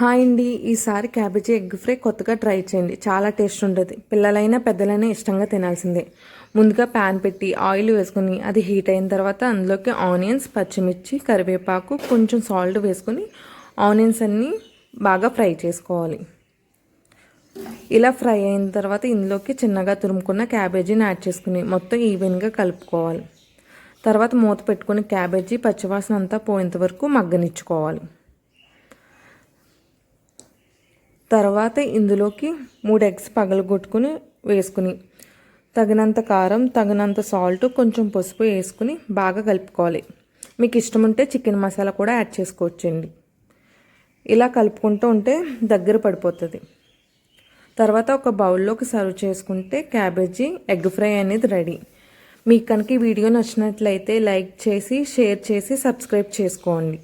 Hi అండి, ఈసారి cabbage egg fry కొత్తగా ట్రై చేయండి. చాలా టేస్ట్ ఉంటుంది. పిల్లలైనా పెద్దలైనా ఇష్టంగా తినాల్సిందే. ముందుగా ప్యాన్ పెట్టి ఆయిల్ వేసుకొని అది హీట్ అయిన తర్వాత అందులోకి ఆనియన్స్, పచ్చిమిర్చి, కరివేపాకు, కొంచెం సాల్ట్ వేసుకొని ఆనియన్స్ అన్నీ బాగా ఫ్రై చేసుకోవాలి. ఇలా ఫ్రై అయిన తర్వాత ఇందులోకి చిన్నగా తురుముకున్న క్యాబేజీని యాడ్ చేసుకుని మొత్తం ఈవెన్గా కలుపుకోవాలి. తర్వాత మూత పెట్టుకుని క్యాబేజీ పచ్చివాసన అంతా పోయేంత వరకు మగ్గనిచ్చుకోవాలి. తర్వాత ఇందులోకి 3 ఎగ్స్ పగలగొట్టుకుని వేసుకుని తగినంత కారం, తగినంత సాల్ట్, కొంచెం పసుపు వేసుకుని బాగా కలుపుకోవాలి. మీకు ఇష్టం ఉంటే చికెన్ మసాలా కూడా యాడ్ చేసుకోవచ్చండి. ఇలా కలుపుకుంటూ ఉంటే దగ్గర పడిపోతుంది. తర్వాత ఒక బౌల్లోకి సర్వ్ చేసుకుంటే క్యాబేజీ ఎగ్ ఫ్రై అనేది రెడీ. మీకు కనుక ఈ వీడియో నచ్చినట్లయితే లైక్ చేసి, షేర్ చేసి, సబ్స్క్రైబ్ చేసుకోండి.